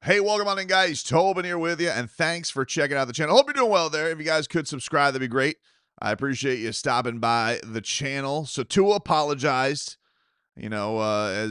Hey, welcome on in, guys. Tobin here with you, and thanks for checking out the channel. Hope you're doing well there. If you guys could subscribe, that'd be great. I appreciate you stopping by the channel. So Tua apologized. I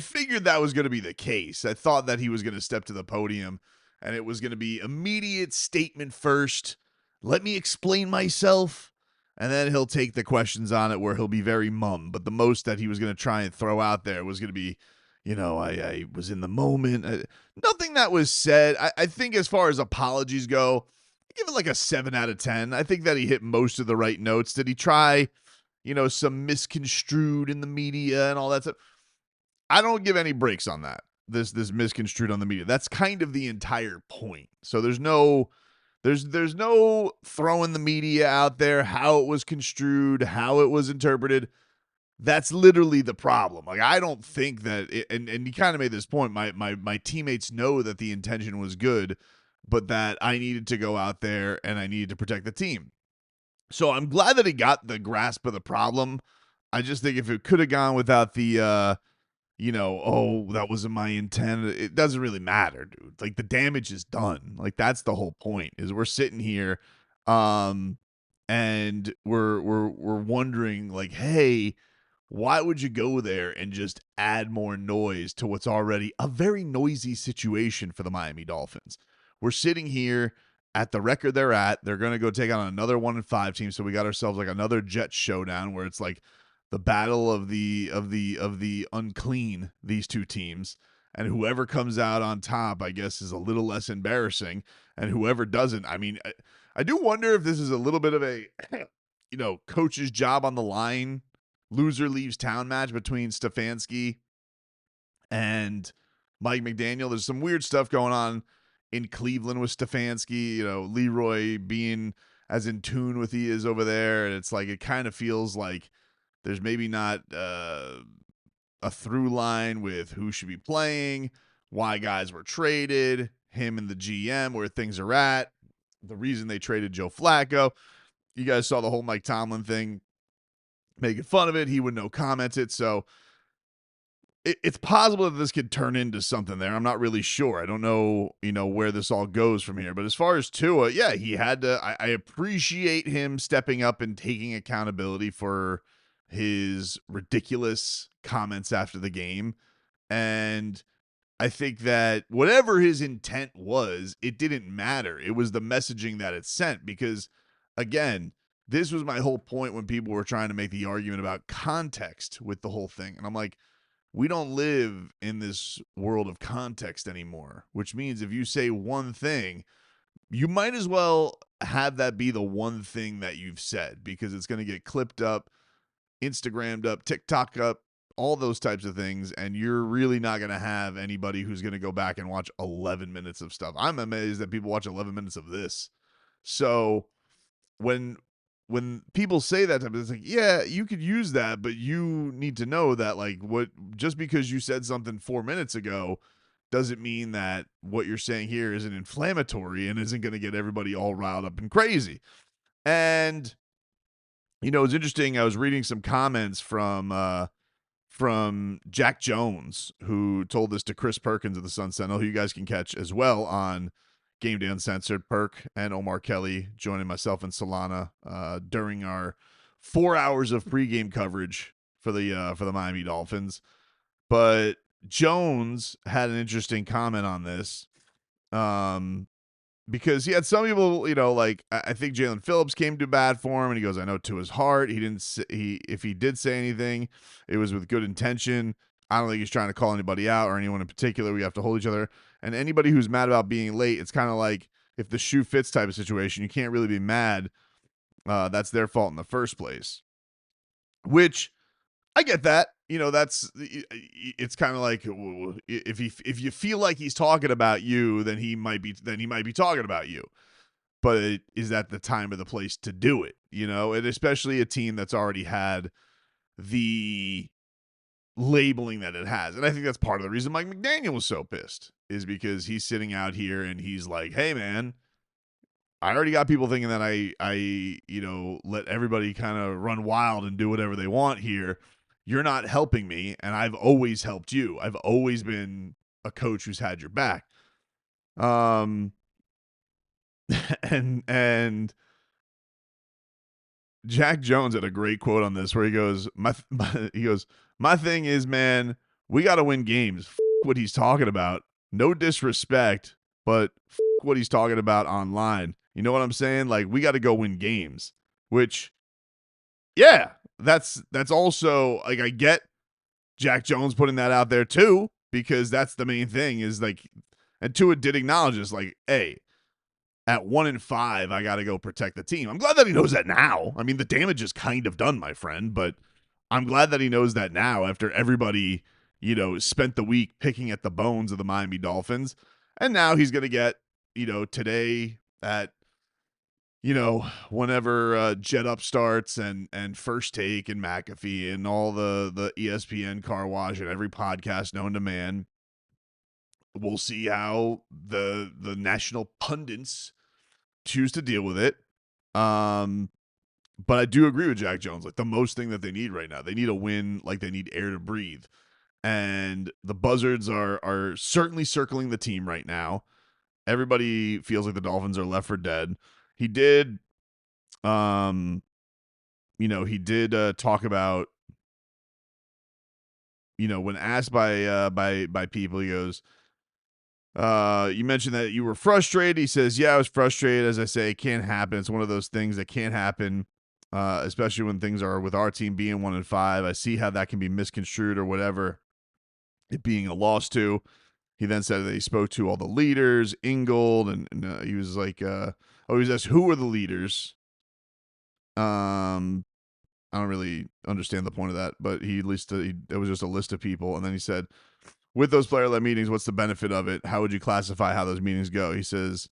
figured that was going to be the case. I thought that he was going to step to the podium, and it was going to be immediate statement first. Let me explain myself, and then he'll take the questions on it where he'll be very mum. But the most that he was going to try and throw out there was going to be, I was in the moment. Nothing that was said. I think as far as apologies go, I give it like a 7 out of 10. I think that he hit most of the right notes. Did he try, some misconstrued in the media and all that stuff? I don't give any breaks on that. This misconstrued on the media. That's kind of the entire point. So there's no throwing the media out there, how it was construed, how it was interpreted. That's literally the problem. Like, I don't think that and you kind of made this point. My teammates know that the intention was good, but that I needed to go out there and I needed to protect the team. So I'm glad that he got the grasp of the problem. I just think if it could have gone without the that wasn't my intent, it doesn't really matter, dude. Like, the damage is done. Like, that's the whole point, is we're sitting here and we're wondering, like, hey, why would you go there and just add more noise to what's already a very noisy situation for the Miami Dolphins? We're sitting here at the record they're at. They're going to go take on another 1-5 team. So we got ourselves like another Jet showdown where it's like the battle of the unclean, these two teams. And whoever comes out on top, I guess, is a little less embarrassing. And whoever doesn't, I mean, I do wonder if this is a little bit of a, coach's job on the line, loser leaves town match between Stefanski and Mike McDaniel. There's some weird stuff going on in Cleveland with Stefanski, Leroy being as in tune with he is over there. And it's like, it kind of feels like there's maybe not a through line with who should be playing, why guys were traded, him and the GM, where things are at, the reason they traded Joe Flacco. You guys saw the whole Mike Tomlin thing, making fun of it. He would no comment it. So it's possible that this could turn into something there. I'm not really sure. I don't know, where this all goes from here. But as far as Tua, yeah, he had to. I appreciate him stepping up and taking accountability for his ridiculous comments after the game. And I think that whatever his intent was, it didn't matter. It was the messaging that it sent, because, again, this was my whole point when people were trying to make the argument about context with the whole thing. And I'm like, we don't live in this world of context anymore, which means if you say one thing, you might as well have that be the one thing that you've said, because it's going to get clipped up, Instagrammed up, TikTok up, all those types of things, and you're really not going to have anybody who's going to go back and watch 11 minutes of stuff. I'm amazed that people watch 11 minutes of this. So when people say that type of, it's like, yeah, you could use that, but you need to know that, like, just because you said something 4 minutes ago doesn't mean that what you're saying here isn't inflammatory and isn't going to get everybody all riled up and crazy. And it's interesting. I was reading some comments from Jack Jones, who told this to Chris Perkins of the Sun Sentinel, who you guys can catch as well on Game Day Uncensored. Perk and Omar Kelly joining myself and Solana during our 4 hours of pregame coverage for the Miami Dolphins. But Jones had an interesting comment on this, because he had some people, like, I think Jalen Phillips came to bat for him, and he goes, I know to his heart, if he did say anything, it was with good intention. I don't think he's trying to call anybody out or anyone in particular. We have to hold each other. And anybody who's mad about being late, it's kind of like if the shoe fits type of situation. You can't really be mad. That's their fault in the first place. Which, I get that. It's kind of like, if you feel like he's talking about you, then he might be talking about you. But is that the time or the place to do it? And especially a team that's already had the labeling that it has. And I think that's part of the reason Mike McDaniel was so pissed, is because he's sitting out here and he's like, hey, man, I already got people thinking that I let everybody kind of run wild and do whatever they want here. You're not helping me, and I've always helped you. I've always been a coach who's had your back. Um, and Jack Jones had a great quote on this where he goes, my thing is, man, we got to win games. What he's talking about. No disrespect, but what he's talking about online. You know what I'm saying? Like, we got to go win games, which, yeah, that's also, like, I get Jack Jones putting that out there too, because that's the main thing is, like, and Tua did acknowledge this, like, hey, at 1-5, I got to go protect the team. I'm glad that he knows that now. I mean, the damage is kind of done, my friend, but I'm glad that he knows that now after everybody, spent the week picking at the bones of the Miami Dolphins. And now he's going to get, today at, whenever Jet Up starts and First Take and McAfee and all the ESPN car wash and every podcast known to man, we'll see how the national pundits choose to deal with it. But I do agree with Jack Jones. Like, the most thing that they need right now, they need a win, like they need air to breathe. And the Buzzards are certainly circling the team right now. Everybody feels like the Dolphins are left for dead. He did, talk about, when asked by people, he goes, you mentioned that you were frustrated. He says, yeah, I was frustrated. As I say, it can't happen. It's one of those things that can't happen, especially when things are with our team being 1-5. I see how that can be misconstrued or whatever, it being a loss to. He then said that he spoke to all the leaders, Ingold, and he was like, he was asked, who were the leaders? I don't really understand the point of that, but he at least, it was just a list of people. And then he said, with those player-led meetings, what's the benefit of it? How would you classify how those meetings go? He says,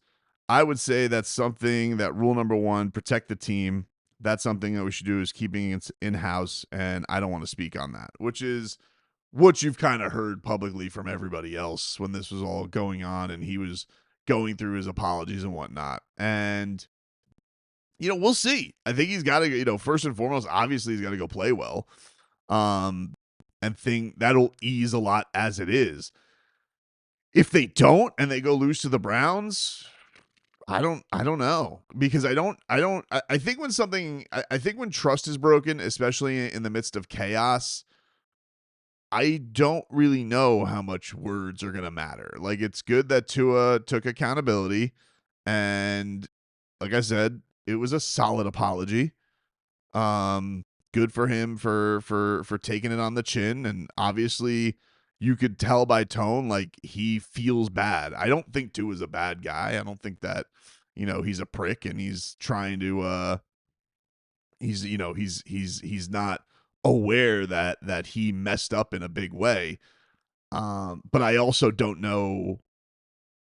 I would say that's something that rule number one, protect the team. That's something that we should do is keeping it in-house, and I don't want to speak on that, which is what you've kind of heard publicly from everybody else when this was all going on and he was going through his apologies and whatnot. And, we'll see. I think he's got to, first and foremost, obviously he's got to go play well. And think that'll ease a lot as it is. If they don't and they go lose to the Browns, I don't know, because I think I think when trust is broken, especially in the midst of chaos, I don't really know how much words are going to matter. Like, it's good that Tua took accountability, and like I said, it was a solid apology. Good for him for taking it on the chin, and obviously you could tell by tone like he feels bad. I don't think Tua's a bad guy. I don't think that he's a prick and he's trying to he's not aware that he messed up in a big way. But I also don't know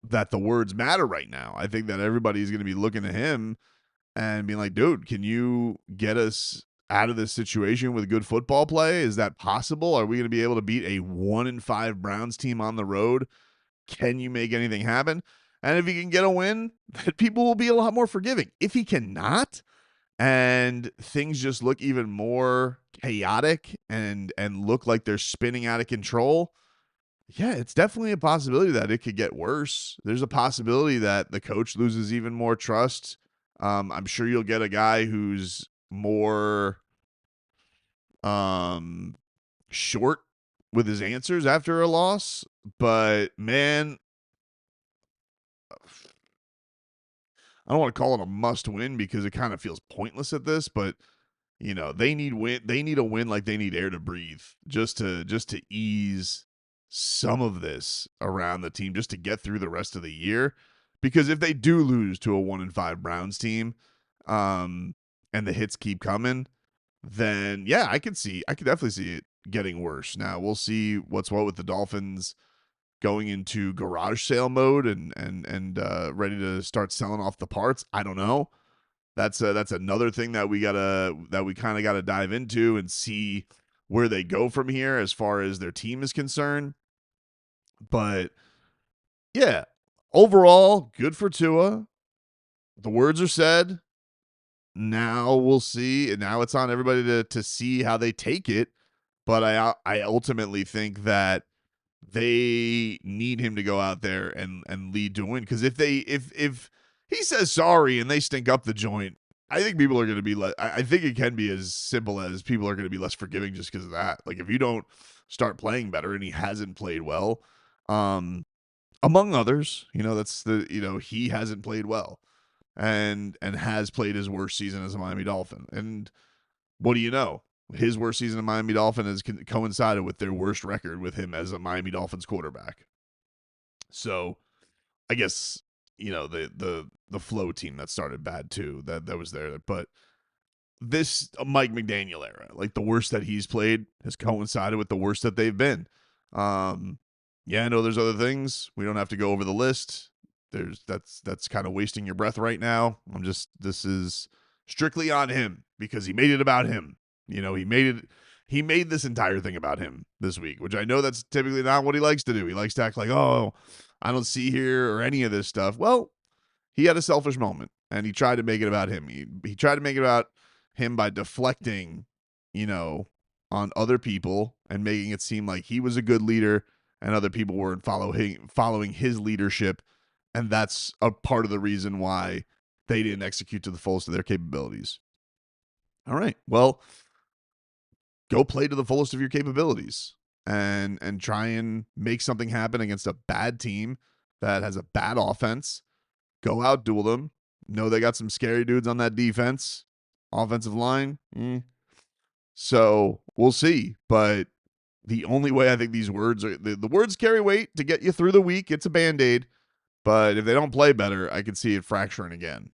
that the words matter right now. I think that everybody's going to be looking to him and being like, dude, can you get us out of this situation with good football play? Is that possible? Are we going to be able to beat a 1-5 Browns team on the road? Can you make anything happen? And if he can get a win, then people will be a lot more forgiving. If he cannot, and things just look even more chaotic and look like they're spinning out of control, yeah, it's definitely a possibility that it could get worse. There's a possibility that the coach loses even more trust. I'm sure you'll get a guy who's more short with his answers after a loss. But, man, I don't want to call it a must win because it kind of feels pointless at this, but they need a win like they need air to breathe just to ease some of this around the team, just to get through the rest of the year. Because if they do lose to a 1-5 Browns team, and the hits keep coming, then yeah, I could definitely see it getting worse. Now we'll see what's what with the Dolphins going into garage sale mode and ready to start selling off the parts. I don't know. That's another thing that we kind of gotta dive into and see where they go from here as far as their team is concerned. But yeah, overall, good for Tua. The words are said. Now we'll see, and now it's on everybody to see how they take it. But I ultimately think that they need him to go out there and lead to a win. Because if he says sorry and they stink up the joint, I think people are going to be I think it can be as simple as people are going to be less forgiving just because of that. Like if you don't start playing better and he hasn't played well, among others, that's he hasn't played well and has played his worst season as a Miami Dolphin. And what do you know? His worst season of Miami Dolphin has coincided with their worst record with him as a Miami Dolphins quarterback. So I guess, the flow team that started bad too, that was there. But this Mike McDaniel era, like the worst that he's played has coincided with the worst that they've been. Yeah, I know there's other things. We don't have to go over the list. That's kind of wasting your breath right now. This is strictly on him because he made it about him. He made this entire thing about him this week, which I know that's typically not what he likes to do. He likes to act like, oh, I don't see here or any of this stuff. Well, he had a selfish moment and he tried to make it about him. He tried to make it about him by deflecting, on other people and making it seem like he was a good leader and other people weren't following his leadership. And that's a part of the reason why they didn't execute to the fullest of their capabilities. All right. Well, go play to the fullest of your capabilities and try and make something happen against a bad team that has a bad offense. Go out, duel them. Know they got some scary dudes on that defense. Offensive line. So we'll see. But the only way I think these words are, the words carry weight to get you through the week. It's a Band-Aid. But if they don't play better, I could see it fracturing again.